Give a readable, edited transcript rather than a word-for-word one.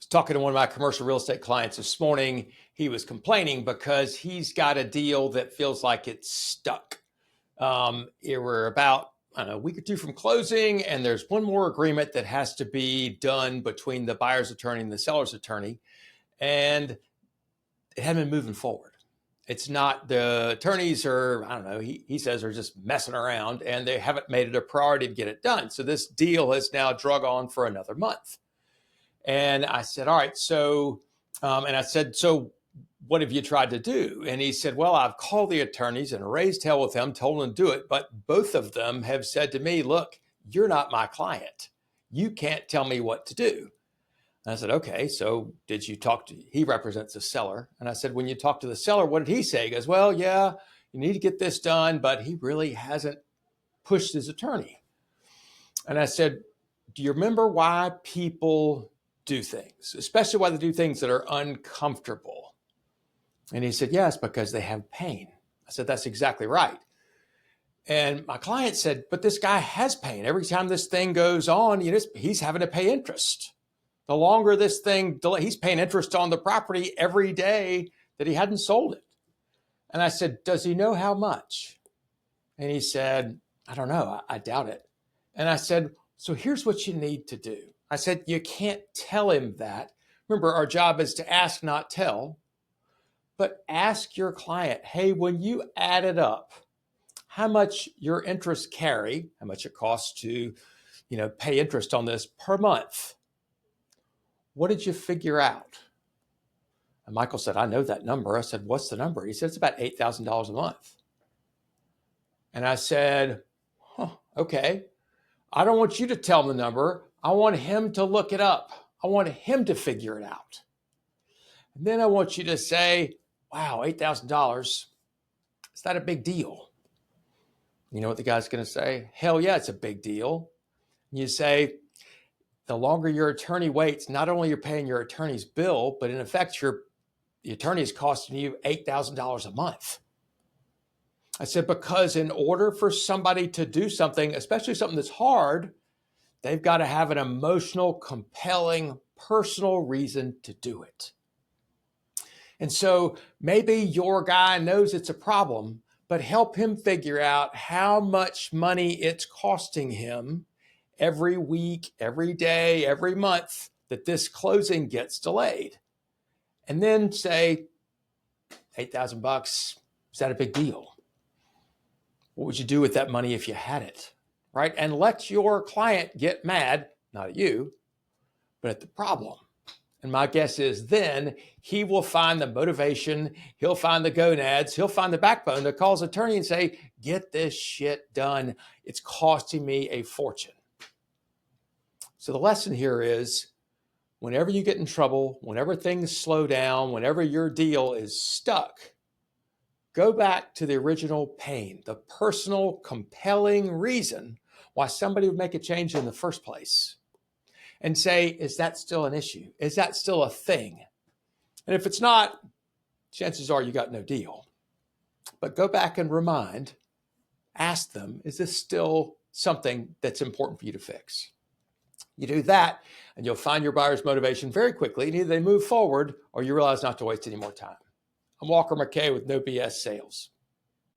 was talking to one of my commercial real estate clients this morning. He was complaining because he's got a deal that feels like it's stuck. We're about a week or two from closing, and there's one more agreement that has to be done between the buyer's attorney and the seller's attorney, and it hadn't been moving forward. It's not, the attorneys are, I don't know, he says are just messing around, and they haven't made it a priority to get it done. So this deal has now drug on for another month. And I said, all right, so what have you tried to do? And he said, well, I've called the attorneys and raised hell with them, told them to do it. But both of them have said to me, look, you're not my client. You can't tell me what to do. And I said, okay, so did you talk to, he represents the seller. And I said, when you talk to the seller, what did he say? He goes, well, yeah, you need to get this done, but he really hasn't pushed his attorney. And I said, do you remember why people do things, especially why they do things that are uncomfortable? And he said, yes, because they have pain. I said, that's exactly right. And my client said, but this guy has pain. Every time this thing goes on, he's having to pay interest. The longer this thing, he's paying interest on the property every day that he hadn't sold it. And I said, does he know how much? And he said, I don't know. I doubt it. And I said, so here's what you need to do. I said, you can't tell him that. Remember, our job is to ask, not tell. But ask your client, hey, when you add it up, how much your interests carry, how much it costs to, pay interest on this per month. What did you figure out? And Michael said, I know that number. I said, what's the number? He said, it's about $8,000 a month. And I said, okay. I don't want you to tell him the number. I want him to look it up. I want him to figure it out. And then I want you to say, wow, $8,000, is that a big deal? You know what the guy's going to say? Hell yeah, it's a big deal. And you say, the longer your attorney waits, not only you're paying your attorney's bill, but in effect, the attorney is costing you $8,000 a month. I said, because in order for somebody to do something, especially something that's hard, they've got to have an emotional, compelling, personal reason to do it. And so maybe your guy knows it's a problem, but help him figure out how much money it's costing him every week, every day, every month that this closing gets delayed. And then say, $8,000, is that a big deal? What would you do with that money if you had it, right? And let your client get mad, not at you, but at the problem. And my guess is then he will find the motivation, he'll find the gonads, he'll find the backbone to call his attorney and say, get this shit done. It's costing me a fortune. So the lesson here is, whenever you get in trouble, whenever things slow down, whenever your deal is stuck, go back to the original pain, the personal, compelling reason why somebody would make a change in the first place. And say, is that still an issue? Is that still a thing? And if it's not, chances are you got no deal. But go back and ask them, is this still something that's important for you to fix? You do that, and you'll find your buyer's motivation very quickly, and either they move forward or you realize not to waste any more time. I'm Walker McKay with No BS Sales.